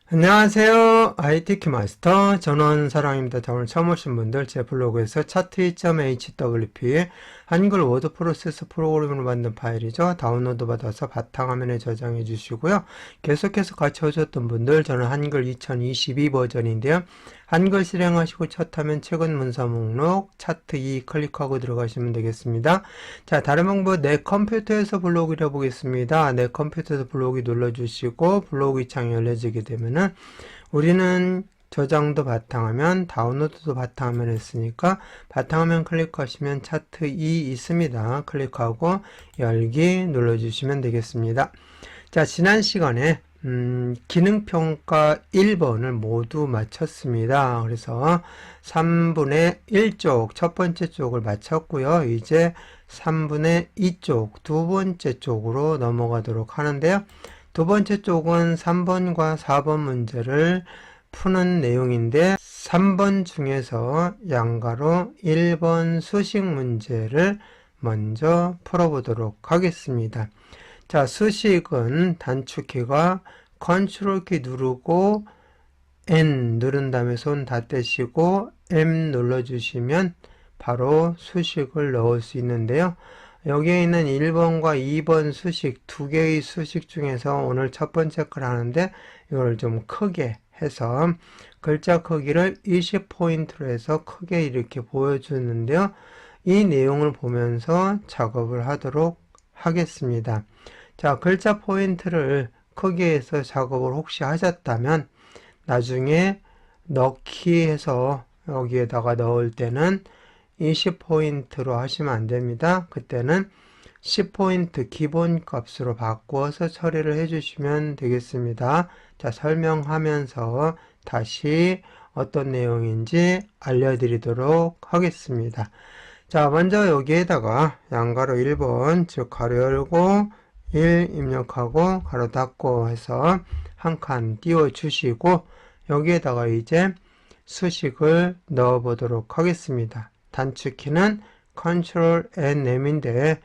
안녕하세요. ITQ 마스터 전원사랑입니다. 자, 오늘 처음 오신 분들 제 블로그에서 차트2.hwp의 한글 워드 프로세스 프로그램을 만든 파일이죠. 다운로드 받아서 바탕화면에 저장해 주시고요. 계속해서 같이 오셨던 분들 저는 한글 2022 버전인데요. 한글 실행하시고 첫 화면 최근 문서 목록 차트 2 클릭하고 들어가시면 되겠습니다. 자, 다른 방법 내 컴퓨터에서 블로그를 해보겠습니다. 내 컴퓨터에서 블로그 눌러주시고 블로그 창이 열려지게 되면은 우리는 저장도 바탕화면, 다운로드도 바탕화면 했으니까 바탕화면 클릭하시면 차트 2 있습니다. 클릭하고 열기 눌러주시면 되겠습니다. 자, 지난 시간에 기능평가 1번을 모두 마쳤습니다. 그래서 3분의 1쪽, 첫 번째 쪽을 마쳤고요. 이제 3분의 2쪽, 두 번째 쪽으로 넘어가도록 하는데요. 두 번째 쪽은 3번과 4번 문제를 푸는 내용인데 3번 중에서 양가로 1번 수식 문제를 먼저 풀어보도록 하겠습니다. 자, 수식은 단축키가 컨트롤 키 누르고 N 누른 다음에 손 다 떼시고 M 눌러주시면 바로 수식을 넣을 수 있는데요. 여기에 있는 1번과 2번 수식, 두 개의 수식 중에서 오늘 첫 번째 걸 하는데 이걸 좀 크게 해서 글자 크기를 20포인트로 해서 크게 이렇게 보여주는데요. 이 내용을 보면서 작업을 하도록 하겠습니다. 자, 글자 포인트를 크게 해서 작업을 혹시 하셨다면 나중에 넣기 해서 여기에다가 넣을 때는 20포인트로 하시면 안 됩니다. 그때는 10포인트 기본값으로 바꾸어서 처리를 해주시면 되겠습니다. 자, 설명하면서 다시 어떤 내용인지 알려드리도록 하겠습니다. 자, 먼저 여기에다가 양가로 1번, 즉 가로 열고 1 입력하고 가로 닫고 해서 한 칸 띄워 주시고 여기에다가 이제 수식을 넣어 보도록 하겠습니다. 단축키는 Ctrl N M인데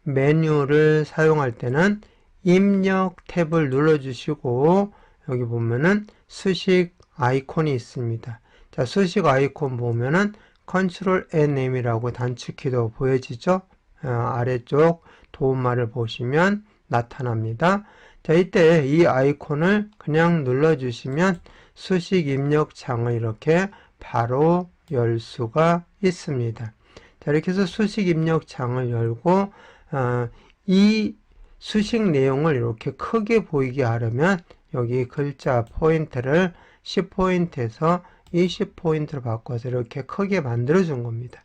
메뉴를 사용할 때는 입력 탭을 눌러주시고 여기 보면은 수식 아이콘이 있습니다. 자, 수식 아이콘 보면은 Ctrl N M이라고 단축키도 보여지죠? 아래쪽 도움말을 보시면 나타납니다. 자, 이때 이 아이콘을 그냥 눌러주시면 수식 입력 창을 이렇게 바로 열 수가 있습니다. 자, 이렇게 해서 수식 입력 창을 열고 이 수식 내용을 이렇게 크게 보이게 하려면 여기 글자 포인트를 10포인트에서 20포인트로 바꿔서 이렇게 크게 만들어 준 겁니다.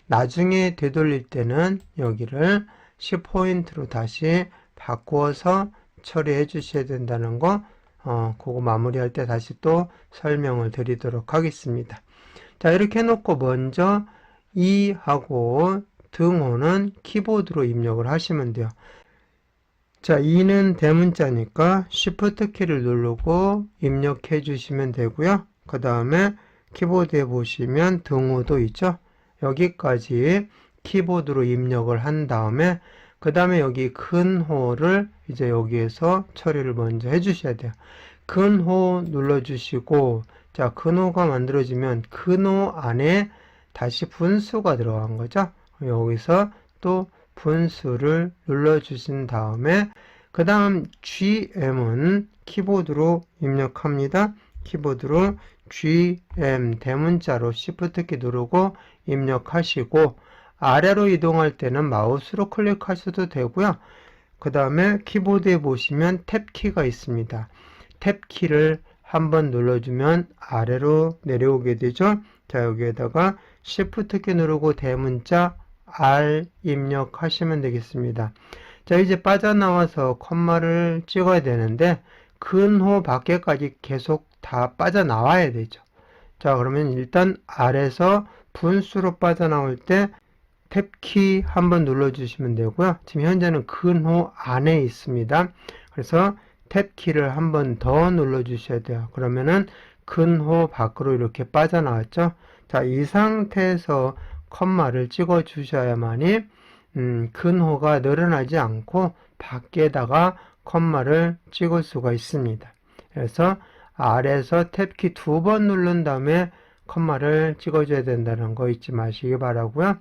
나중에 되돌릴 때는 여기를 10포인트로 다시 바꾸어서 처리해 주셔야 된다는 거 그거 마무리할 때 다시 또 설명을 드리도록 하겠습니다. 자, 이렇게 해놓고 먼저 이하고 등호는 키보드로 입력을 하시면 돼요. 자, 2는 대문자니까 Shift 키를 누르고 입력해 주시면 되고요. 그 다음에 키보드에 보시면 등호도 있죠. 여기까지 키보드로 입력을 한 다음에 그 다음에 여기 근호를 이제 여기에서 처리를 먼저 해 주셔야 돼요. 근호 눌러주시고 자, 근호가 만들어지면 근호 안에 다시 분수가 들어간 거죠. 여기서 또 분수를 눌러주신 다음에 그 다음 GM은 키보드로 입력합니다. 키보드로 GM 대문자로 Shift 키 누르고 입력하시고 아래로 이동할 때는 마우스로 클릭하셔도 되고요. 그 다음에 키보드에 보시면 탭키가 있습니다. 탭키를 한번 눌러주면 아래로 내려오게 되죠. 자, 여기에다가 Shift 키 누르고 대문자 R 입력하시면 되겠습니다. 자, 이제 빠져나와서 콤마를 찍어야 되는데 근호 밖에까지 계속 다 빠져나와야 되죠. 자, 그러면 일단 아래에서 분수로 빠져나올 때 탭키 한번 눌러주시면 되고요. 지금 현재는 근호 안에 있습니다. 그래서 탭키를 한번 더 눌러주셔야 돼요. 그러면은 근호 밖으로 이렇게 빠져나왔죠. 자, 이 상태에서 컴마를 찍어 주셔야만이 근호가 늘어나지 않고 밖에다가 컴마를 찍을 수가 있습니다. 그래서 R에서 탭키 2번 누른 다음에 컴마를 찍어줘야 된다는 거 잊지 마시기 바라고요.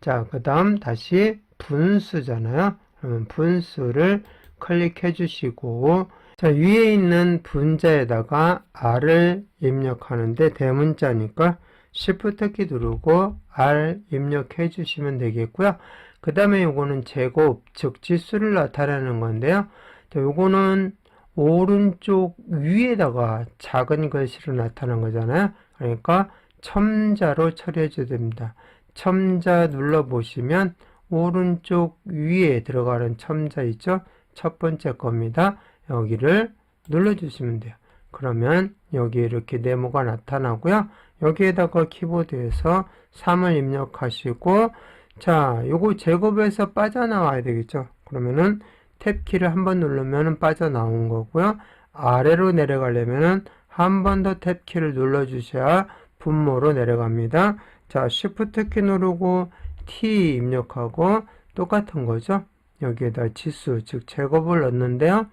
자, 그 다음 다시 분수잖아요. 그러면 분수를 클릭해 주시고, 자, 위에 있는 분자에다가 R을 입력하는데 대문자니까 Shift 키 누르고 R 입력해 주시면 되겠고요. 그 다음에 요거는 제곱, 즉 지수를 나타내는 건데요. 자, 요거는 오른쪽 위에다가 작은 글씨로 나타난 거잖아요. 그러니까 첨자로 처리해 줘야 됩니다. 첨자 눌러보시면 오른쪽 위에 들어가는 첨자 있죠? 첫 번째 겁니다. 여기를 눌러주시면 돼요. 그러면 여기 이렇게 네모가 나타나고요. 여기에다가 키보드에서 3을 입력하시고, 자, 요거 제곱에서 빠져나와야 되겠죠? 그러면은 탭키를 한번 누르면 빠져나온 거고요. 아래로 내려가려면은 한 번 더 탭키를 눌러주셔야 분모로 내려갑니다. 자, Shift 키 누르고 T 입력하고 똑같은 거죠. 여기에다 지수, 즉 제곱을 넣는데요.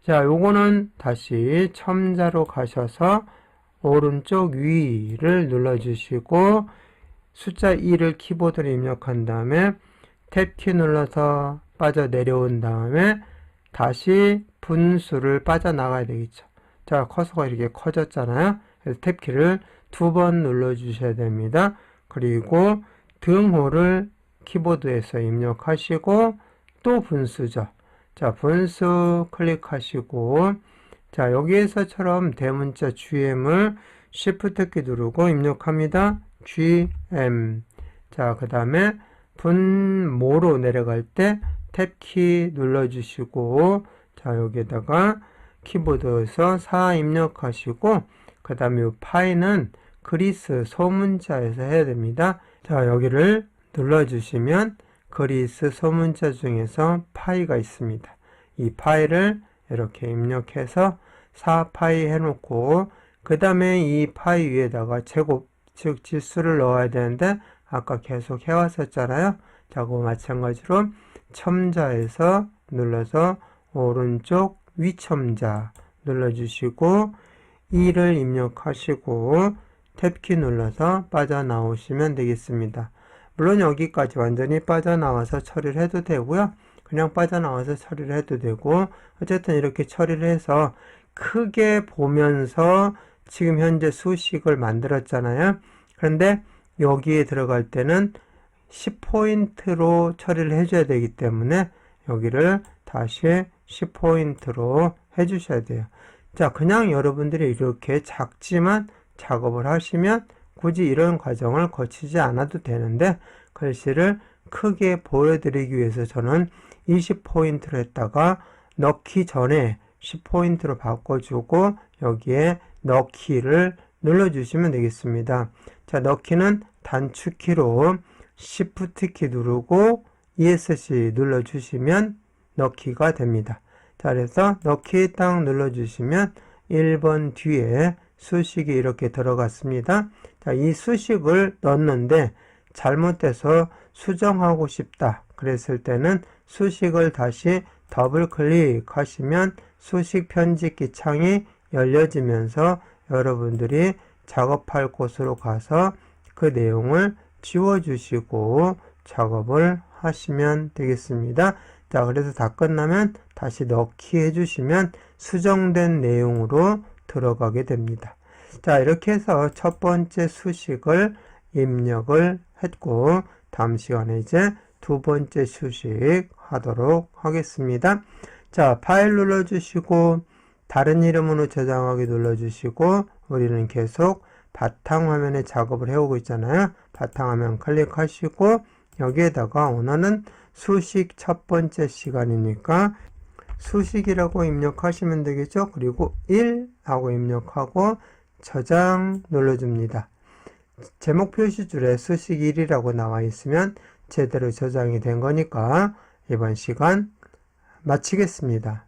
자, 요거는 다시 첨자로 가셔서 오른쪽 위를 눌러주시고 숫자 2를 키보드로 입력한 다음에 탭키 눌러서 빠져 내려온 다음에 다시 분수를 빠져나가야 되겠죠. 자, 커서가 이렇게 커졌잖아요. 그래서 탭키를 2번 눌러주셔야 됩니다. 그리고 등호를 키보드에서 입력하시고 또 분수죠. 자, 분수 클릭하시고, 자, 여기에서처럼 대문자 GM을 Shift 키 누르고 입력합니다. GM. 자, 그 다음에 분모로 내려갈 때 탭키 눌러주시고, 자, 여기에다가 키보드에서 4 입력하시고, 그 다음에 이 파이는 그리스 소문자에서 해야 됩니다. 자, 여기를 눌러주시면 그리스 소문자 중에서 파이가 있습니다. 이 파이를 이렇게 입력해서 4파이 해놓고, 그 다음에 이 파이 위에다가 제곱, 즉 지수를 넣어야 되는데 아까 계속 해왔었잖아요. 자, 그거 마찬가지로 첨자에서 눌러서 오른쪽 위첨자 눌러주시고 2를 입력하시고 탭키 눌러서 빠져나오시면 되겠습니다. 물론 여기까지 완전히 빠져나와서 처리를 해도 되고요. 그냥 빠져나와서 처리를 해도 되고, 어쨌든 이렇게 처리를 해서 크게 보면서 지금 현재 수식을 만들었잖아요. 그런데 여기에 들어갈 때는 10포인트로 처리를 해줘야 되기 때문에 여기를 다시 10포인트로 해주셔야 돼요. 자, 그냥 여러분들이 이렇게 작지만 작업을 하시면 굳이 이런 과정을 거치지 않아도 되는데, 글씨를 크게 보여드리기 위해서 저는 20포인트로 했다가 넣기 전에 10포인트로 바꿔주고 여기에 넣기를 눌러주시면 되겠습니다. 자, 넣기는 단축키로 Shift 키 누르고 ESC 눌러주시면 넣기가 됩니다. 자, 그래서 넣기 딱 눌러주시면 1번 뒤에 수식이 이렇게 들어갔습니다. 자, 이 수식을 넣는데 잘못돼서 수정하고 싶다 그랬을 때는 수식을 다시 더블 클릭하시면 수식 편집기 창이 열려지면서 여러분들이 작업할 곳으로 가서 그 내용을 지워주시고 작업을 하시면 되겠습니다. 자, 그래서 다 끝나면 다시 넣기 해주시면 수정된 내용으로 들어가게 됩니다. 자, 이렇게 해서 첫 번째 수식을 입력을 했고, 다음 시간에 이제 두 번째 수식 하도록 하겠습니다. 자, 파일 눌러주시고 다른 이름으로 저장하기 눌러주시고, 우리는 계속 바탕화면에 작업을 해오고 있잖아요. 바탕화면 클릭하시고 여기에다가 오늘은 수식 첫 번째 시간이니까 수식이라고 입력하시면 되겠죠. 그리고 1 하고 입력하고 저장 눌러줍니다. 제목 표시줄에 수식 1이라고 나와 있으면 제대로 저장이 된 거니까 이번 시간 마치겠습니다.